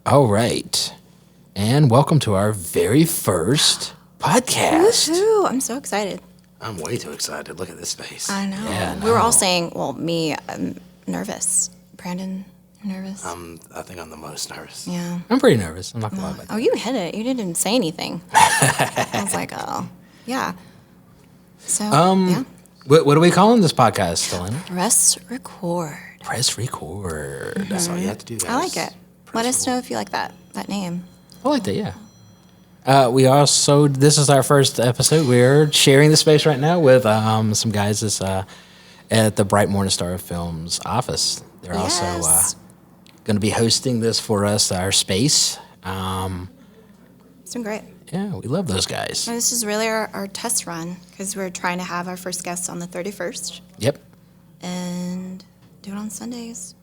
All right. And welcome to our very first podcast. Woohoo! I'm so excited. I'm way too excited. Look at this face. I know. Yeah, We were all saying, well, me, I'm nervous. Brandon, you're nervous? I think I'm the most nervous. Yeah. I'm pretty nervous. I'm not going to lie about that. Oh, you hit it. You didn't say anything. I was like, oh, yeah. So, yeah. What are we calling this podcast, Helena? Press record. Press record. That's all you have to do, guys. I like it. Let us know if you like that name. I like that, yeah. We also, this is our first episode. We're sharing the space right now with some guys that's, at the Bright Morning Star Films office. They're also going to be hosting this for us, our space. It's been great. Yeah, we love those guys. And this is really our test run because we're trying to have our first guest on the 31st Yep. and do it on Sundays.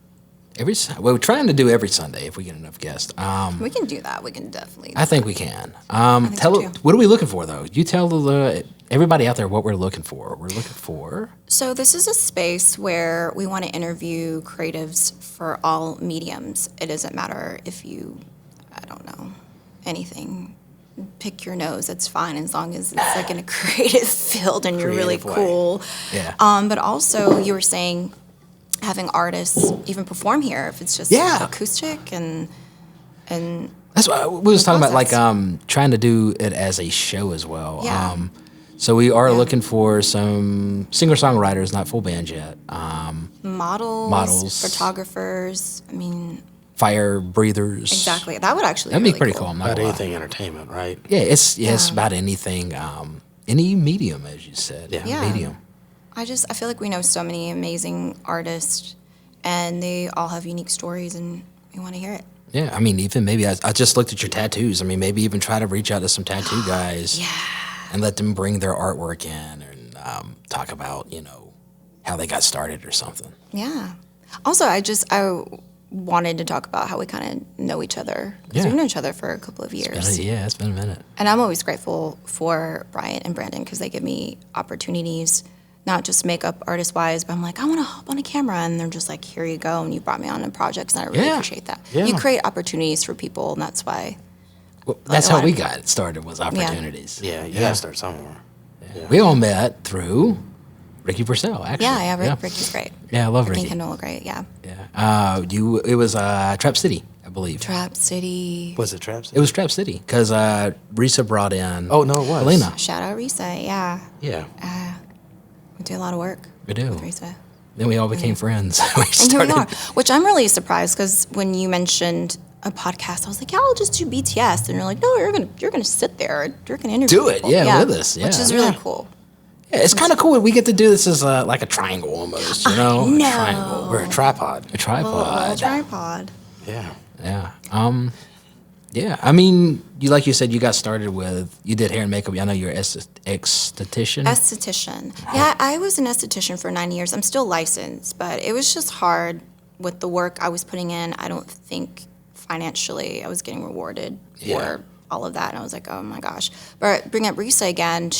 We're trying to do every Sunday if we get enough guests. We can do that. We can definitely. I think we can. think so, too. What are we looking for, though? You tell everybody out there what we're looking for. We're looking for... So this is a space where we want to interview creatives for all mediums. It doesn't matter if you, I don't know, anything. Pick your nose, it's fine as long as it's like in a creative field and you're really Creative way. cool. Yeah. But also you were saying having artists even perform here if it's just Yeah. acoustic and That's what we was talking about, like process. trying to do it as a show as well. Yeah. So we are looking for some singer-songwriters, not full bands yet. models, photographers. I mean, Fire breathers. exactly. That would actually That'd be be really pretty cool. cool. I'm not About gonna lie. anything entertainment, right? Yeah, it's about anything, any medium, as you said. Yeah. Medium. I feel like we know so many amazing artists, and they all have unique stories, and we want to hear it. Yeah, I mean, even maybe I just looked at your tattoos. I mean, maybe even try to reach out to some tattoo guys and let them bring their artwork in and talk about, how they got started or something. Yeah. Also, I wanted to talk about how we kind of know each other. Because Yeah. we've known each other for a couple of years. It's been a minute. And I'm always grateful for Bryant and Brandon because they give me opportunities, not just makeup artist-wise, but I'm like, I want to hop on a camera. And they're just like, here you go. And you brought me on projects, and I really Yeah. appreciate that. Yeah. You create opportunities for people, and that's why. Well, that's a how lot we of- got started, was opportunities. Yeah, you gotta start somewhere. Yeah. We all met through Ricky Purcell, actually. Yeah, Ricky's great. Yeah, I love Ricky Ricky. Kendall, great, yeah. Yeah. It was Trap City, I believe. Trap City. Was it Traps? It was Trap City because Risa brought in. Oh, no, it was. Helena. Shout out Risa, yeah. Yeah. We do a lot of work. We do. With Risa. Then we all became friends. we And here we are, which I'm really surprised because when you mentioned a podcast, I was like, yeah, I'll just do BTS. And you're like, no, you're gonna sit there. You're going to interview Do it, people. yeah, with us, Which yeah. is really Yeah. cool. Yeah, it's kind of cool. We get to do this as like a triangle almost, A triangle. We're a tripod. A tripod. Tripod. Yeah. Yeah. Yeah. I mean, like you said, you got started you did hair and makeup. I know you're an esthetician. Esthetician. Yeah, I was an esthetician for 9 years. I'm still licensed, but it was just hard with the work I was putting in. I don't think financially I was getting rewarded for all of that. And I was like, oh my gosh. But bring up Risa again,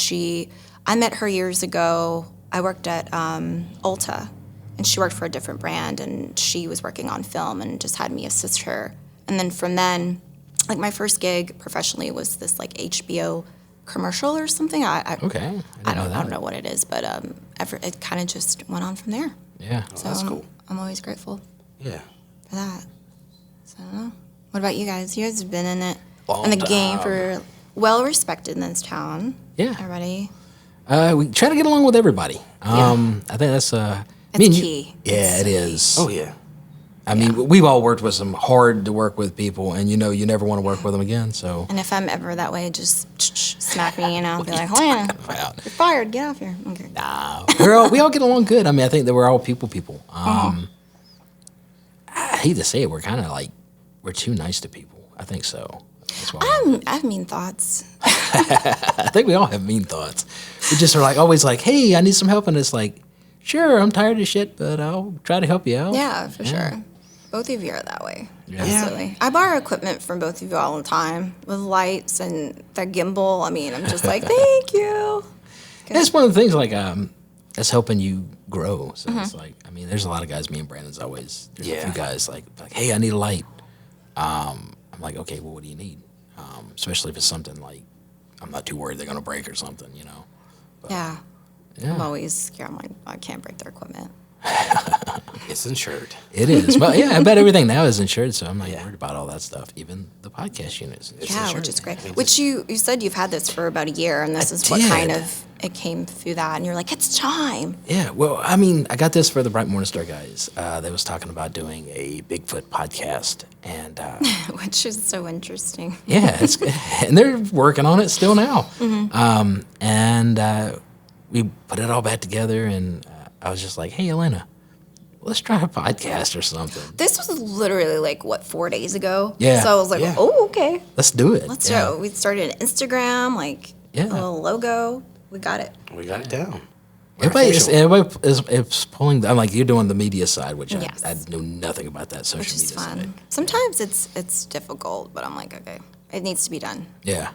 I met her years ago. I worked at Ulta, and she worked for a different brand, and she was working on film and just had me assist her. And then from then, like my first gig professionally was this like HBO commercial or something. Okay. I don't know what it is, but it kind of just went on from there. Yeah. So that's cool. I'm always grateful Yeah. for that. So I don't know. What about you guys? You guys have been in Long in the game time. for well respected in this town. Yeah. Everybody. We try to get along with everybody. I think that's It's key. Yeah, it is. Oh, yeah. I mean, we've all worked with some hard to work with people, and you never want to work with them again. So And if I'm ever that way, just smack me and I'll be like, oh yeah, about? you're fired. Get off here. Okay. we all get along good. I mean, I think that we're all people. I hate to say it, we're kind of like we're too nice to people. I think so. That's why I have mean thoughts. I think we all have mean thoughts. We just are like always like, hey, I need some help, and it's like, sure, I'm tired of shit, but I'll try to help you out. Yeah, for sure. Both of you are that way. Yeah. Absolutely. I borrow equipment from both of you all the time with lights and that gimbal. I mean, I'm just like, thank you. That's one of the things like that's helping you grow. So it's like, I mean, there's a lot of guys. Me and Brandon's always. There's a few guys like, hey, I need a light. I'm I'm like, okay, well, what do you need? Especially if it's something like I'm not too worried they're gonna break or something, you know. Yeah. Yeah. I'm always scared. I'm like, I can't break their equipment. It's insured. It is. Well, yeah, I bet everything now is insured, so I'm not worried about all that stuff. Even the podcast units. It's Yeah, insured. which is great. Which you said you've had this for about a year, and this is what did. kind of it came through that, and you're like, it's time. Yeah, well, I mean, I got this for the Bright Morningstar guys. They was talking about doing a Bigfoot podcast, and Which is so interesting. yeah, and they're working on it still now. And we put it all back together, and I was just like, hey, Helena, let's try a podcast or something. This was literally like, what, 4 days ago? Yeah. So I was like, Yeah. oh, okay. Let's do it. Let's do it. We started an Instagram, like Yeah. a little logo. We got it. We got it down. Everybody is pulling. I'm like, you're doing the media side, which Yes. I knew nothing about that social Which is media fun. side. Sometimes it's difficult, but I'm like, okay, it needs to be done. Yeah.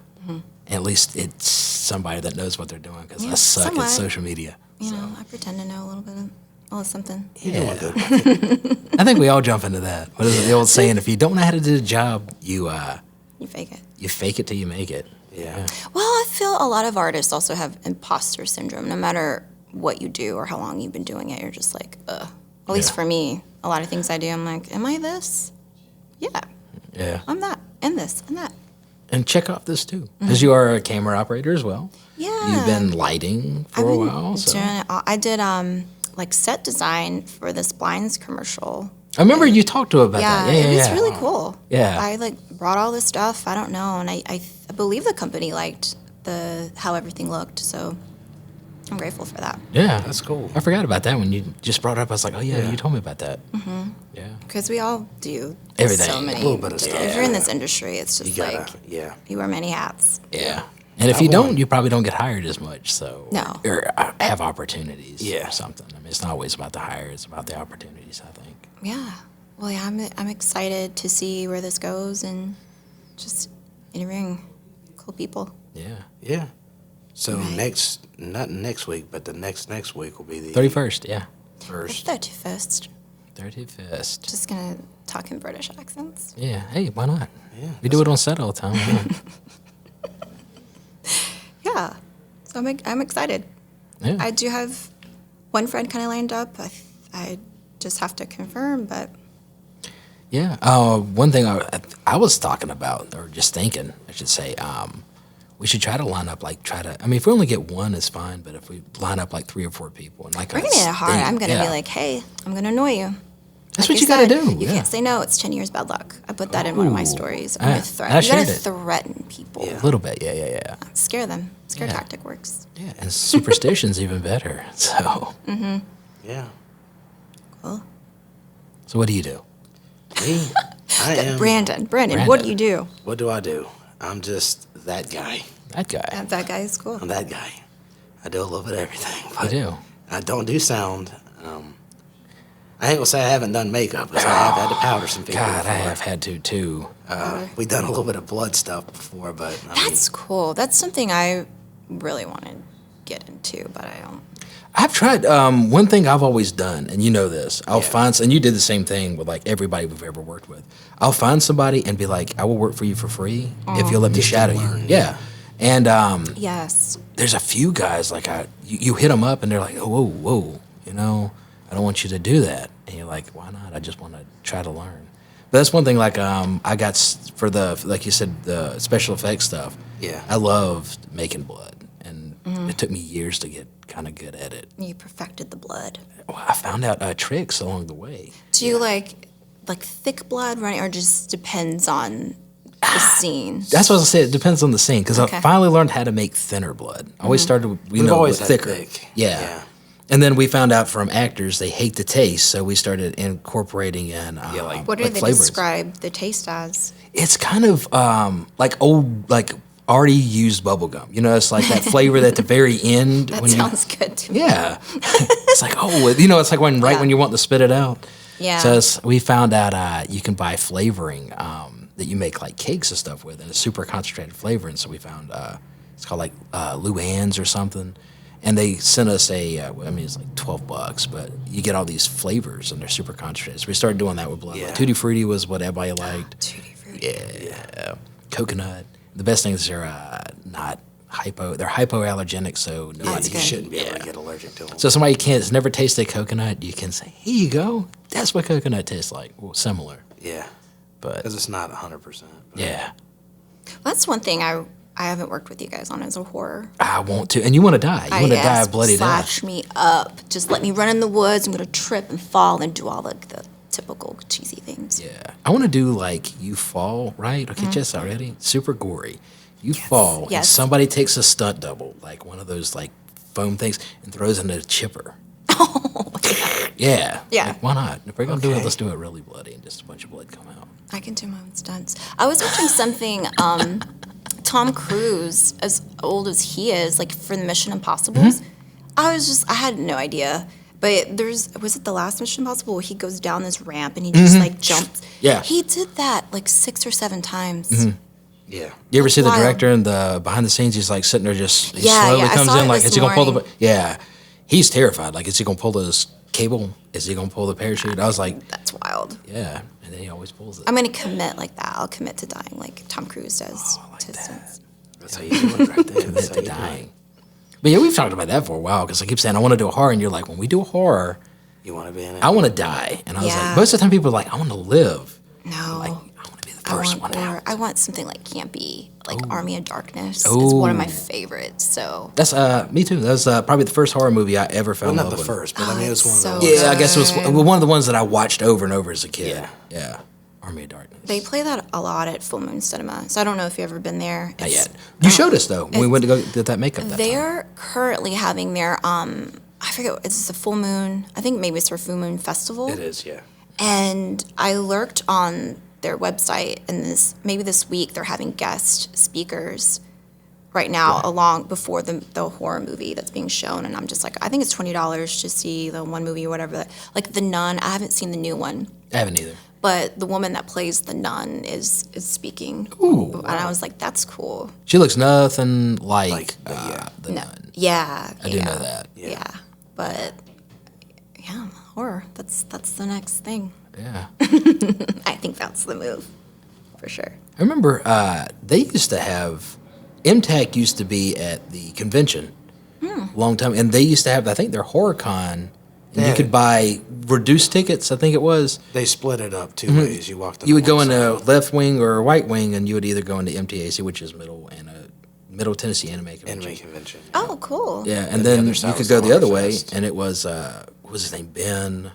At least it's somebody that knows what they're doing, because I Yeah, suck somewhat. at social media. You know, I pretend to know a little something. You're doing good. I think we all jump into that. What is it, the old saying? If you don't know how to do the job, you You fake it. fake it till you make it. Yeah. Well, I feel a lot of artists also have imposter syndrome. No matter what you do or how long you've been doing it, you're just like, ugh. At least Yeah. for me, a lot of things I do, I'm like, am I this? Yeah, Yeah. I'm that, and this, and that. And check off this too, because you are a camera operator as well. Yeah. You've been lighting for I've a been while. So. doing it all- I did like set design for this blinds commercial. I remember you talked to about Yeah, that. Yeah, it was yeah. really cool. Yeah. I like brought all this stuff. I don't know, and I believe the company liked how everything looked. So I'm grateful for that. Yeah, That's cool. I forgot about that when you just brought it up. I was like, oh yeah, you told me about that. Mm-hmm. Yeah. Because we all do Everything. so many. A little bit of stuff. If you're in this industry, it's just You gotta, like yeah. you wear many hats. Yeah. And if you don't, you probably don't get hired as much. So No. or have opportunities. Yeah. Or something. I mean, it's not always about the hire; it's about the opportunities. I think. Yeah. Well, yeah, I'm excited to see where this goes and just interviewing cool people. Yeah. Yeah. So Right. not next week, but the next week will be the 31st. Yeah. first. 31st. 31st. Just gonna talk in British accents. Yeah. Hey, why not? Yeah, We do it on set all the time. Why not? Yeah. So I'm excited. Yeah. I do have one friend kind of lined up. I just have to confirm, but Yeah. One thing I was talking about, or just thinking, I should say, we should try to line up, I mean, if we only get one, it's fine, but if we line up like 3 or 4 people. And like we're gonna get it hard. I'm gonna be like, hey, I'm gonna annoy you. That's Like what you said, gotta do. You yeah. can't say no. It's 10 years bad luck. I put that in one of my stories. I'm I- gonna I threaten. You gotta shared it. threaten people. Yeah. A little bit. Yeah. Scare them. Scare Yeah. tactic works. Yeah. And superstition's even better. So, Yeah. Cool. so what do you do? Me, I am. Brandon, what do you do? What do I do? I'm just that guy. That guy. That guy is cool. I'm that guy. I do a little bit of everything. You But do. I don't do sound. I ain't gonna say I haven't done makeup, because I have had to powder some people. God, I before. have had to too. We've done a little bit of blood stuff before, but I mean, That's cool. That's something I really want to get into, but I don't. I've tried. One thing I've always done, and you know this, I'll Yeah. find, and you did the same thing with like everybody we've ever worked with. I'll find somebody and be like, I will work for you for free if you'll let me Just to shadow you. learn, Yeah. And Yes. there's a few guys like you hit them up and they're like, oh, whoa, you know, I don't want you to do that. And you're like, why not? I just want to try to learn. But that's one thing. Like I got for the, like you said, the special effects stuff. Yeah. I loved making blood, and it took me years to get kind of good at it. You perfected the blood. Well, I found out tricks along the way. Do you like thick blood running, or just depends on the scene? That's what I said. It depends on the scene, because Okay. I finally learned how to make thinner blood. I always started with, We've always with had thicker. thick. Yeah. Yeah. And then we found out from actors they hate the taste, so we started incorporating in What do like they flavorings. describe the taste as? It's kind of like old, like already used bubble gum. You know, it's like that flavor at the very end. That when sounds good to me. Yeah. It's like, oh, you know, it's like when Yeah. when you want to spit it out. Yeah. So we found out you can buy flavoring that you make like cakes and stuff with, and it's super concentrated flavor. And so we found it's called like Luann's or something. And they sent us I mean, it's like $12, but you get all these flavors and they're super concentrated. So we started doing that with blood. Yeah. Like Tutti Frutti was what everybody liked. Tutti Frutti. Yeah. Coconut. The best thing is they're not they're hypoallergenic, so nobody You shouldn't be able to get allergic to them. So somebody has never tasted coconut, you can say, here you go. That's what coconut tastes like. Well, similar. Yeah. But Because it's not 100%. yeah. That's one thing I haven't worked with you guys on is a horror. I want to. And you want to die. You want to die a bloody death. Slash me up. Just let me run in the woods. I'm going to trip and fall and do all the typical cheesy things. Yeah. I want to do like you fall, right? Okay, just already. Super gory. You fall, and Yes. somebody takes a stunt double, like one of those like foam things, and throws it in a chipper. Yeah. Yeah. Like, why not? If we're going to do it, let's do it really bloody and just a bunch of blood come out. I can do my own stunts. I was watching something, Tom Cruise, as old as he is, like for the Mission Impossibles. I had no idea. But was it the last Mission Impossible where he goes down this ramp and he just like jumps? Yeah. He did that like 6 or 7 times. Yeah. You ever see the Wild. director in the behind the scenes? He's like sitting there, he Yeah, slowly yeah, I comes saw in, it like, this is he gonna pull the? morning. Yeah, he's terrified. Like, is he gonna pull this cable? Is he gonna pull the parachute? I was like, That's wild. yeah, and then he always pulls it. I'm going to commit like that. I'll commit to dying like Tom Cruise does. I like to that. stunts. That's how you do it right there. Commit That's how to you do it. dying. But yeah, we've talked about that for a while because I keep saying I want to do a horror, and you're like, when we do a horror, You want to be in it? I want to die, and I was Yeah. like, most of the time people are like, I want to live. No. Like, I want to be the I first want one horror. out. I want something like campy, like Army of Darkness. It's one of my favorites. So That's me too. That was probably the first horror movie I ever fell Well, in not love the with. first, but I mean, it was one of so those. Yeah, I guess it was one of the ones that I watched over and over as a kid. Yeah. Yeah. Army of Darkness. they play that a lot at Full Moon Cinema. So I don't know if you've ever been there. Not It's- yet. You showed us though when we went to go did that makeup. That time. They're currently having their I forget, it's a Full Moon. I think maybe it's their Full Moon Festival. It is, yeah. And I lurked on their website, and maybe this week they're having guest speakers right now along before the horror movie that's being shown. And I'm just like, I think it's $20 to see the one movie or whatever. Like The Nun, I haven't seen the new one, I haven't either. but the woman that plays the nun is speaking. Ooh, And I was like, that's cool. She looks nothing like yeah. the No, nun. yeah, I do know that. Yeah, but yeah, horror. That's the next thing. Yeah. I think that's the move, for sure. I remember they used to have MTAC used to be at the convention a long time, and they used to have I think their horror con. And you Yeah. could buy reduced tickets. I think it was. They split it up 2 ways. You walked. You would go into left wing or right wing, and you would either go into MTAC, which is Middle Tennessee Anime Convention. Anime convention. Oh, cool. Yeah, and And the then other you side could was go the the other Horror way, Fest. and it was what was his name? Ben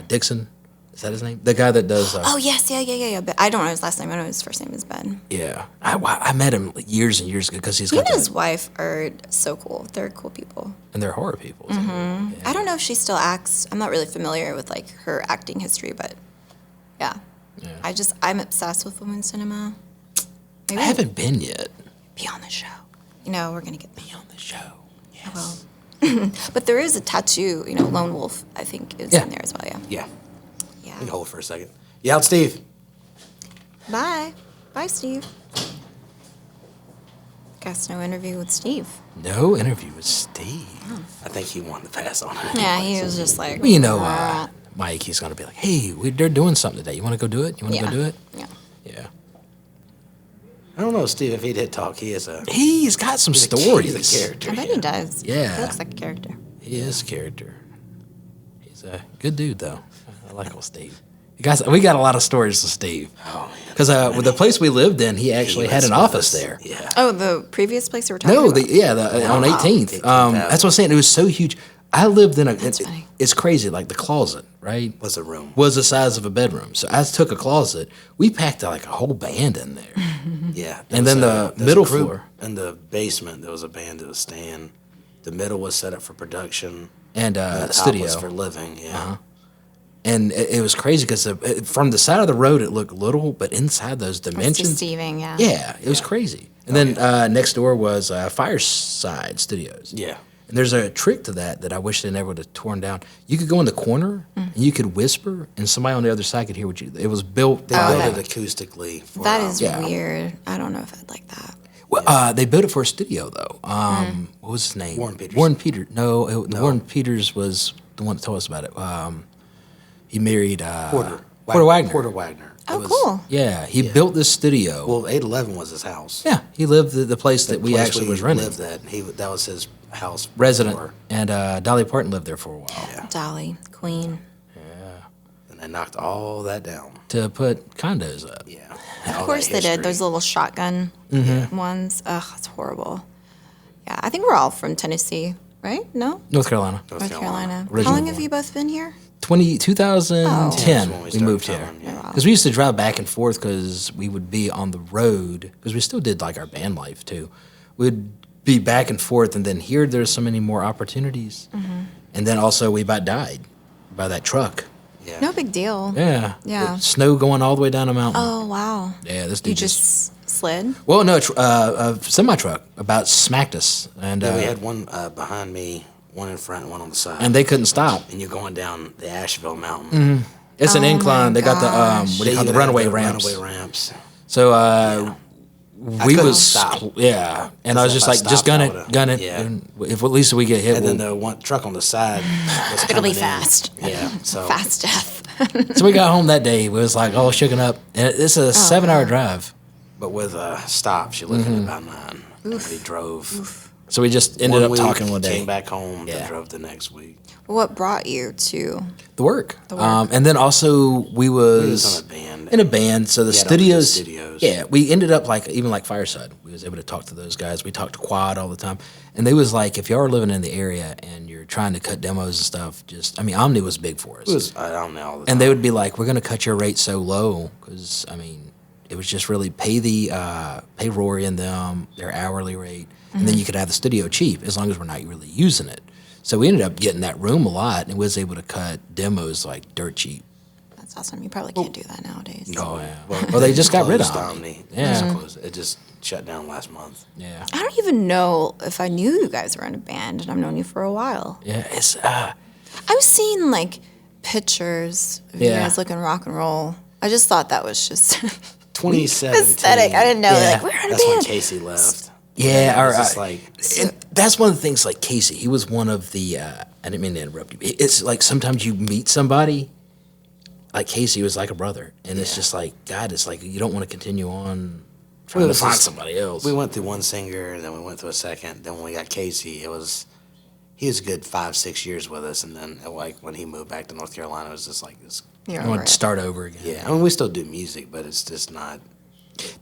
Dixon. Is that his name? The guy that does. Oh yes, yeah. But I don't know his last name. I know his first name is Ben. Yeah, I met him like years and years ago because he's He got and his that, wife are so cool. They're cool people. and they're horror people. So, I don't know if she still acts. I'm not really familiar with like her acting history, but yeah. I'm obsessed with Full Moon Cinema. Maybe I haven't been yet. be on the show. You know, we're gonna get Be on the show. Yes. well. But there is a tattoo. You know, Lone Wolf. I think is Yeah. in there as well. Yeah. Yeah. Yeah. You can hold it for a second. Yeah, out, Steve. Bye. Bye, Steve. Guess no interview with Steve. No interview with Steve. I think he wanted to pass on it. Yeah, he was just like. Well, you know, Mike, he's gonna be like, "Hey, they're doing something today. You want to go do it? You want to yeah. go do it?" Yeah. Yeah. I don't know, Steve, if he did talk. He is a. He's got some He's a stories. character. I bet he does. Yeah. He looks like a character. He is a character. He's a good dude, though. I like old Steve. You guys, we got a lot of stories with Steve. Oh, man. Because with the place we lived in, he actually had was an with office us. there. Yeah. Oh, the previous place you were talking No, about? on 18th. That's what I'm saying. It was so huge. I lived in That's funny. it's crazy. Like the closet, right? Was a room. Was the size of a bedroom. So I took a closet. We packed like a whole band in there. Yeah. And then the there was middle a group floor. In the basement, there was a band that was staying. The middle was set up for production. And The top studio. was for living. Yeah. And it was crazy because from the side of the road, it looked little, but inside those It's dimensions. deceiving, yeah. Yeah, it was crazy. And then next door was Fireside Studios. Yeah. And there's a trick to that I wish they never would have torn down. You could go in the corner and you could whisper, and somebody on the other side could hear what you. It was built. They built it acoustically. For, That is Yeah. weird. I don't know if I'd like that. Well, they built it for a studio though. What was his name? Warren Peters. Warren Peters. No, Warren Peters was the one that told us about it. He married Porter. Porter Wagner. Porter Wagner. Oh, cool. Yeah, he built this studio. Well, 811 was his house. Yeah, he lived the place that we place actually we was renting. lived at. That was his house. Resident. before. And Dolly Parton lived there for a while. Yeah. Dolly, Queen. And they knocked all that down. To put condos up. Yeah. Of course they did. Those little shotgun ones. Ugh, it's horrible. Yeah, I think we're all from Tennessee, right? No? North Carolina. North Carolina. How Original long have born. you both been here? 2010, when we we started moved here. filming, yeah. Because we used to drive back and forth because we would be on the road, because we still did like our band life too. We'd be back and forth, and then here there's so many more opportunities. And then also we about died by that truck. Yeah. No big deal. Yeah. Yeah. The snow going all the way down a mountain. Oh, wow. Yeah, this dude You just slid? Well, no, a semi-truck about smacked us. And Yeah, we had one behind me, one in front, and one on the side. and they couldn't stop. And you're going down the Asheville Mountain. It's an Oh incline. my They got the gosh. what do you call You the gotta have runaway the ramps. Runaway ramps. So we couldn't was stop. yeah, and I was If just I like, just stopped, gun I it, would've- gun it. yeah. And if at least we get hit, And then we'll- the one truck on the side was It'll be coming in. fast. Yeah. So Fast death. so we got home that day. We was like all shooken up, and it's a 7-hour drive. But with stops, you're looking at about 9. And we drove. So we just ended up week, talking one day. Came back home. Yeah. Then drove the next week. What brought you to? The work. The work. And then also we was, We was on a band. in a band. So the We had all these studios, studios. yeah, we ended up like even like Fireside. We was able to talk to those guys. We talked to Quad all the time, and they was like, if y'all are living in the area and you're trying to cut demos and stuff, just I mean, Omni was big for us. It was I don't know. All the And time. they would be like, "We're going to cut your rate so low because I mean, it was just really pay Rory and them their hourly rate, and then you could have the studio cheap as long as we're not really using it." So we ended up getting that room a lot, and was able to cut demos like dirt cheap. That's awesome. You probably can't do that nowadays. Oh yeah. Well, they just got rid of Closed Omni. Omni. Yeah. Just closed. It just shut down last month. Yeah. I don't even know if I knew you guys were in a band, and I've known you for a while. Yeah. It's I was seeing like pictures of you Yeah. guys looking rock and roll. I just thought that was just 2017. aesthetic. I didn't know. Yeah. Like, we're in a That's when band. Casey left. yeah. It was Or, just like and that's one of the things. Like Casey, he was one of the. I didn't mean to interrupt you. It's like sometimes you meet somebody. Like Casey was like a brother, and it's just like God. It's like you don't want to continue on trying Well, to it's find just- somebody else. we went through one singer, and then we went through a second. Then when we got Casey, he was a good 5-6 years with us, and then like when he moved back to North Carolina, it was just like this. You're I over want it. to start over again. Yeah, I mean we still do music, but it's just not.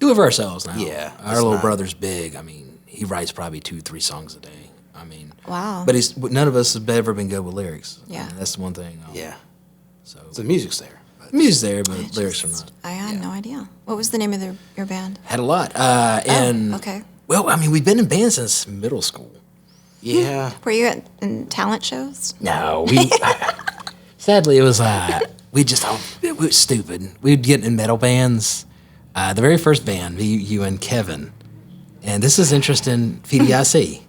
Do it for ourselves now. Yeah, our it's little not- brother's big. I mean, he writes probably 2-3 songs a day. I mean, Wow. but none of us have ever been good with lyrics. I Yeah. mean, that's the one thing. Yeah, So the music's there. But music's there, but lyrics are not. I had no idea. What was the name of your band? Had a lot. And okay. well, I mean, we've been in bands since middle school. yeah, Were you in talent shows? No, we. Sadly, it was we just we were stupid. We'd get in metal bands. The very first band, you and Kevin, and this is interesting. PDIC,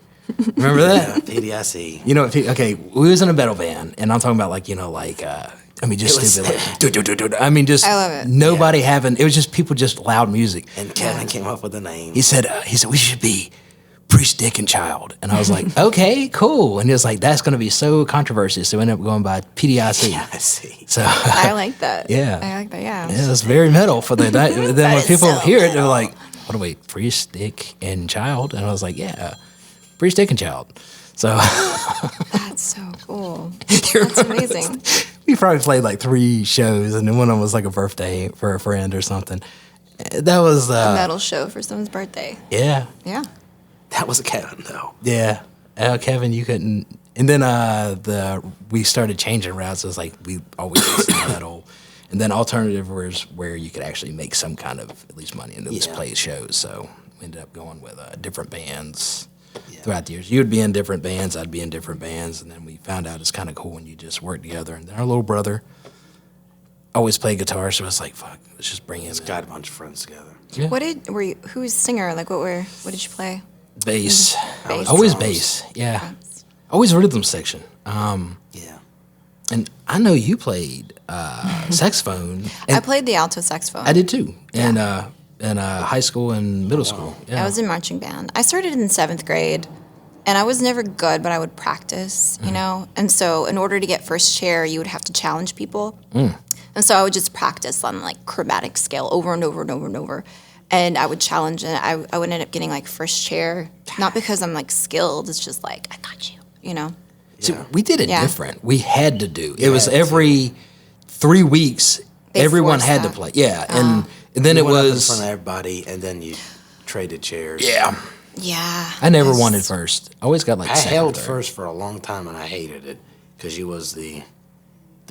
remember that? PDIC. You know, okay, we was in a metal band, and I'm talking about like I mean, just It was- stupid. Like, do. I mean, just I love it. nobody having. It was just people, just loud music. And Kevin came up with the name. He said we should be Priest, Dick, and Child, and I was like, okay, cool. And he was like, that's going to be so controversial, so we ended up going by PDIC. PDIC. So I like that. Yeah. I like that. Yeah. yeah, it's very metal for the night. Then when is people so hear it, they're metal. like, what wait, Priest, Dick, and Child, and I was like, yeah, Priest, Dick, and Child. So That's so cool. you're That's amazing. We probably played like 3 shows, and then one of them was like a birthday for a friend or something. That was Metal show for someone's birthday. yeah, Yeah. That was Kevin though. yeah. Kevin, you couldn't. And then we started changing routes. It was like we always listened to metal, and then alternative was where you could actually make some kind of at least money and at least Yeah. play shows. So we ended up going with different bands Yeah. throughout the years. You would be in different bands, I'd be in different bands, and then we found out it's kind of cool when you just work together. And then our little brother always played guitar, so it's like, fuck, let's just bring him in. Got a bunch of friends together. Yeah. Who's singer? Like what did you play? Bass. Bass. Always Drums. bass, yeah. Always rhythm section. Yeah. And I know you played saxophone. I And played the alto saxophone. I did too. And in high school and middle school. Yeah. I was in marching band. I started in 7th grade, and I was never good, but I would practice, you know? And so in order to get first chair, you would have to challenge people. And so I would just practice on like chromatic scale over and over and over and over. And I would challenge, and I would end up getting like first chair, not because I'm like skilled. It's just like, I got you, you know? So we did it Yeah. different. We had to do. It was every 3 weeks, everyone forced had to that. play. Yeah. And then You it went up in was, front of everybody, and then you traded chairs. yeah. Yeah. I never It's- wanted first. I always got like I second, held third. first for a long time, and I hated it because you was the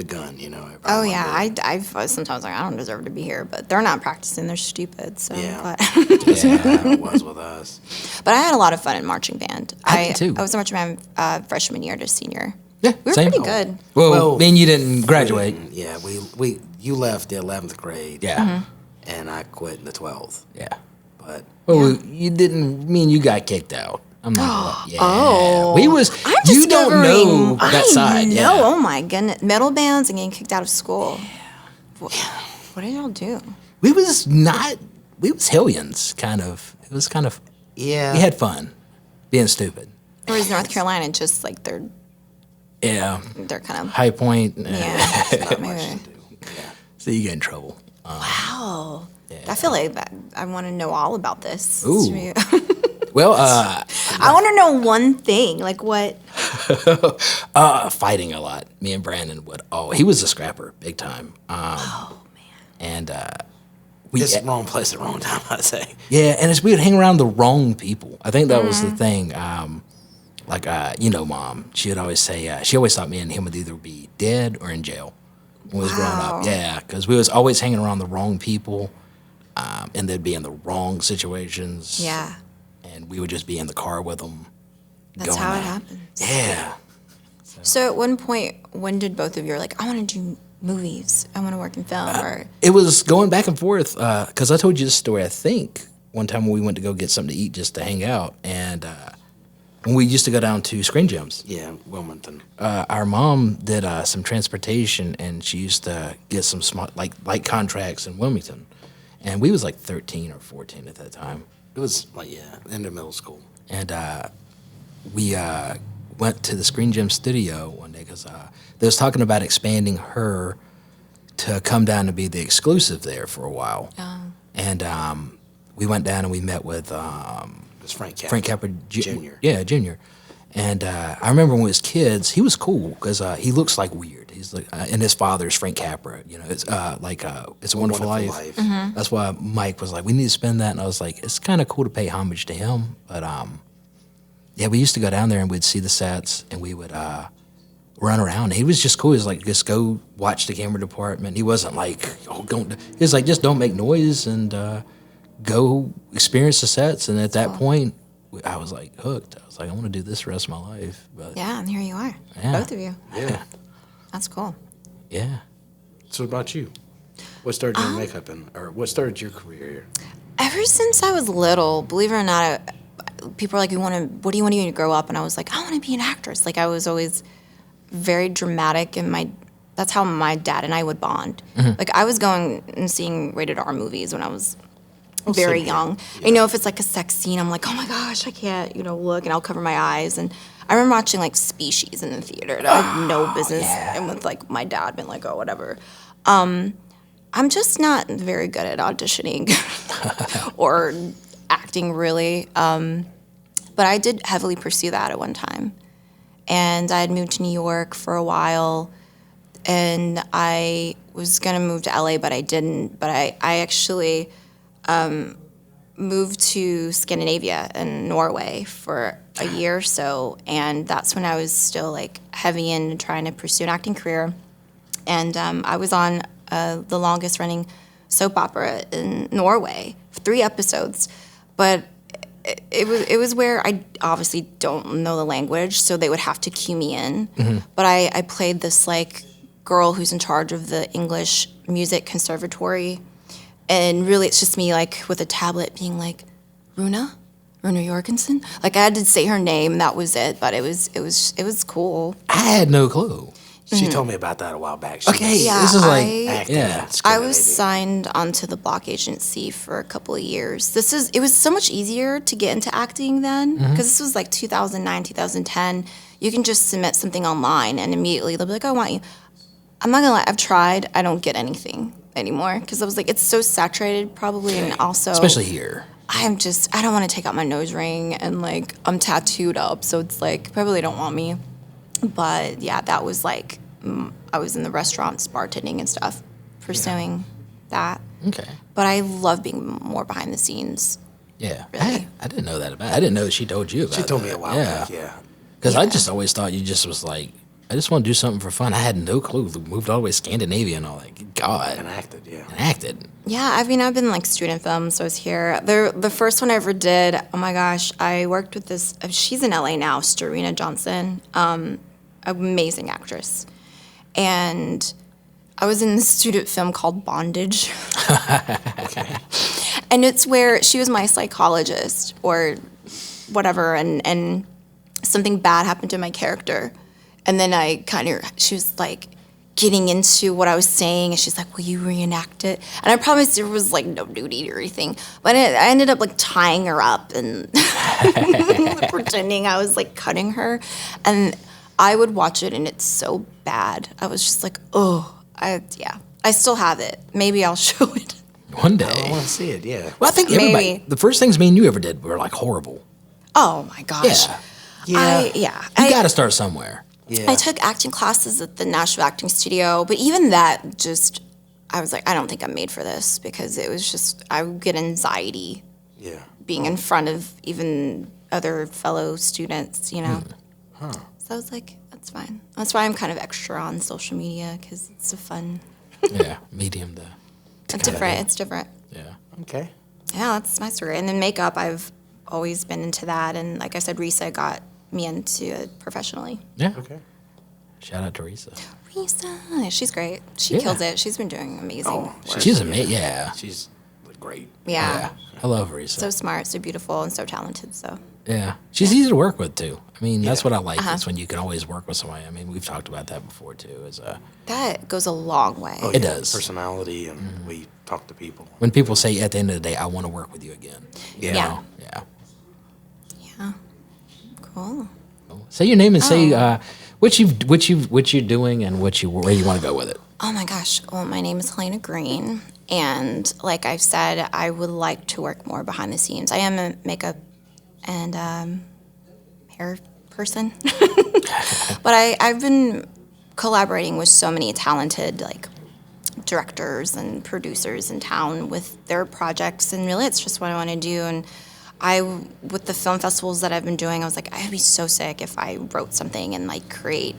gun, you know. everybody Oh wanted yeah, to- I've sometimes like I don't deserve to be here, but they're not practicing. They're stupid. So, Yeah. but, That's how it was with us. but I had a lot of fun in marching band. I did too. I was in marching band freshman year to senior. Yeah, We were same. pretty good. Well, me and you didn't graduate. Yeah, you left the 11th grade. Yeah. Mm-hmm. And I quit in the 12th. Yeah. But Well, you didn't. Me and you got kicked out. I'm not. Yeah. Oh. We was. I'm You don't know discovering- that side. I Yeah. know. Oh my goodness, metal bands and getting kicked out of school. What did y'all do? We was not. We was hellions, kind of. It was kind of. yeah, We had fun, being stupid. Or is North Carolina just like they're Yeah. kind of High Point. yeah? not much maybe. to do. Yeah. So you get in trouble. Wow. I feel like I want to know all about this. Ooh. Well, I want to know one thing. Like what? fighting a lot. Me and Brandon would. Oh, he was a scrapper, big time. Oh man. And we. It's the wrong place at the wrong time, I'd say. Yeah, and we would hang around the wrong people. I think that was the thing. Like, Mom, she would always say, she always thought me and him would either be dead or in jail when we was growing Wow. up. Yeah, because we was always hanging around the wrong people, and they'd be in the wrong situations. Yeah. And we would just be in the car with them. That's how it happens. Yeah. So at one point, when did both of you are like, I want to do movies. I want to work in film or It was going back and forth because I told you this story, I think, one time when we went to go get something to eat just to hang out. And when we used to go down to Screen Gems, Yeah, Wilmington. our mom did some transportation, and she used to get some smart, light contracts in Wilmington. And we was like 13 or 14 at that time. It was like end of middle school. And we went to the Screen Gem studio one day because they was talking about expanding her to come down and be the exclusive there for a while. And we went down and we met with It's Frank Capra. Frank Capra Jr. Yeah, Jr. And I remember when we was kids, he was cool because he looks like weird. He's like, and his father's Frank Capra. You know, it's It's a Wonderful Life. That's why Mike was like, we need to spend that, and I was like, it's kind of cool to pay homage to him. But yeah, we used to go down there and we'd see the sets and we would run around. He was just cool. He was like, just go watch the camera department. He wasn't like, oh, don't. He was like, just don't make noise and go experience the sets. And at that point, I was like hooked. I was like, I want to do this the rest of my life. But yeah, and here you are, Yeah. both of you. Yeah. That's cool. yeah. So what about you? What started your makeup or what started your career? Ever since I was little, believe it or not, people are like, what do you want to be when you grow up? And I was like, I want to be an actress. Like I was always very dramatic, and that's how my dad and I would bond. Like I was going and seeing rated R movies when I was very same here. young. You know, if it's like a sex scene, I'm like, oh my gosh, I can't, look, and I'll cover my eyes. And I remember watching like Species in the theater. And I had no business, and with like my dad being like, oh, whatever. I'm just not very good at auditioning or acting, really. But I did heavily pursue that at one time. And I had moved to New York for a while, and I was going to move to LA, but I didn't. But I actually moved to Scandinavia and Norway for a year or so, and that's when I was still like heavy in trying to pursue an acting career. And I was on the longest running soap opera in Norway, 3 episodes. But it was where I obviously don't know the language, so they would have to cue me in. But I played this like girl who's in charge of the English Music Conservatory, and really it's just me like with a tablet being like, Runa Jorgensen. Like I had to say her name, that was it. But it was cool. I had no clue. She told me about that a while back. She Okay, was Yeah, this is like, acting yeah. in I was Scandinavia. signed onto the block agency for a couple of years. It was so much easier to get into acting then, because this was like 2009, 2010. You can just submit something online and immediately they'll be like, I want you. I'm not gonna lie, I've tried. I don't get anything anymore because I was like, it's so saturated probably, and also Especially here. I don't want to take out my nose ring, and like I'm tattooed up, so it's like probably don't want me. But yeah, that was like I was in the restaurants bartending and stuff, pursuing that. Okay. But I love being more behind the scenes. Yeah. Really? I didn't know that about it. I didn't know she told you about it. She told me a while back, yeah. Because I just always thought you just was like, I just want to do something for fun. I had no clue. Moved all the way to Scandinavia and all that. God. And acted, yeah. And acted. Yeah, I mean, I've been like student films, so I was here. The first one I ever did, oh my gosh, I worked with this, she's in LA now, Starina Johnson, amazing actress. And I was in this student film called Bondage. Okay. And it's where she was my psychologist or whatever, and something bad happened to my character. And then she was like getting into what I was saying, and she's like, will you reenact it? And I promised there was like no nudity or anything. But I ended up like tying her up and pretending I was like cutting her. And I would watch it, and it's so bad. I was just like, I still have it. Maybe I'll show it. One day. I want to see it, yeah. Well, I think everybody, Maybe. the first things me and you ever did were like horrible. Oh my gosh. Yeah. You got to start somewhere. Yeah. I took acting classes at the Nashville Acting Studio, but even that I was like, I don't think I'm made for this because it was just, I would get anxiety Yeah. being in front of even other fellow students, you know? So I was like, that's fine. That's why I'm kind of extra on social media because it's a fun, Yeah. Medium to. it's different. It's different. Yeah. Okay. Yeah, that's my story. And then makeup, I've always been into that. And like I said, Risa got me into it professionally. Yeah. Okay. Shout out to Teresa. Risa, she's great. She kills it. She's been doing amazing work. She's amazing. Yeah. She's great. Yeah. I love Teresa. So smart, so beautiful, and so talented. So Yeah, she's easy to work with too. I mean, that's what I like. Is when you can always work with somebody. I mean, we've talked about that before too. that goes a long way. Oh, It yeah. does. Personality, and we talk to people. When people say at the end of the day, "I want to work with you again." You Yeah. know? Yeah. Yeah. Cool. Say your name and say what you're doing and where you want to go with it. Oh my gosh. Well, my name is Helena Green, and like I've said, I would like to work more behind the scenes. I am a makeup and hair person, but I've been collaborating with so many talented like directors and producers in town with their projects, and really, it's just what I want to do. And with the film festivals that I've been doing, I was like, I'd be so sick if I wrote something and like create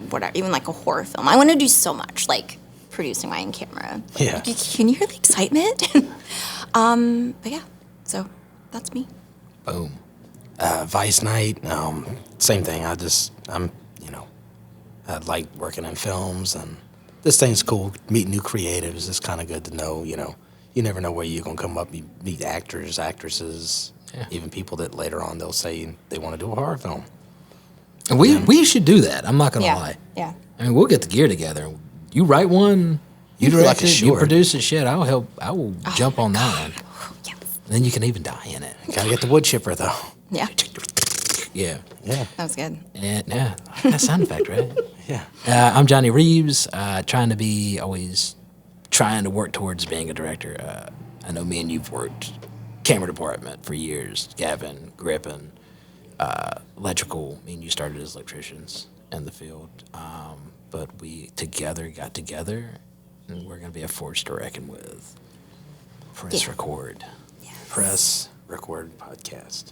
whatever, even like a horror film. I want to do so much, like producing my own camera. Yeah. Can you hear the excitement? But yeah, so that's me. Boom. Vice night, same thing. I like working in films, and this thing's cool. Meet new creatives. It's kind of good to know, you never know where you're going to come up. You meet actors, actresses, even people that later on they'll say they want to do a horror film. And we should do that. I'm not gonna lie. Yeah. I mean, we'll get the gear together. You write one. You direct it. You short. produce it. Shit, I'll help. I will jump on that one. Yes. Then you can even die in it. Gotta get the wood chipper though. Yeah. Yeah. Yeah. That was good. And yeah, that sound effect, right? Yeah. I'm Johnny Reeves, trying to work towards being a director. I know me and you've worked camera department for years. Gavin, Grippin, electrical. Me and you started as electricians in the field. But we got together, and we're going to be a force to reckon with. Press record. Press record podcast.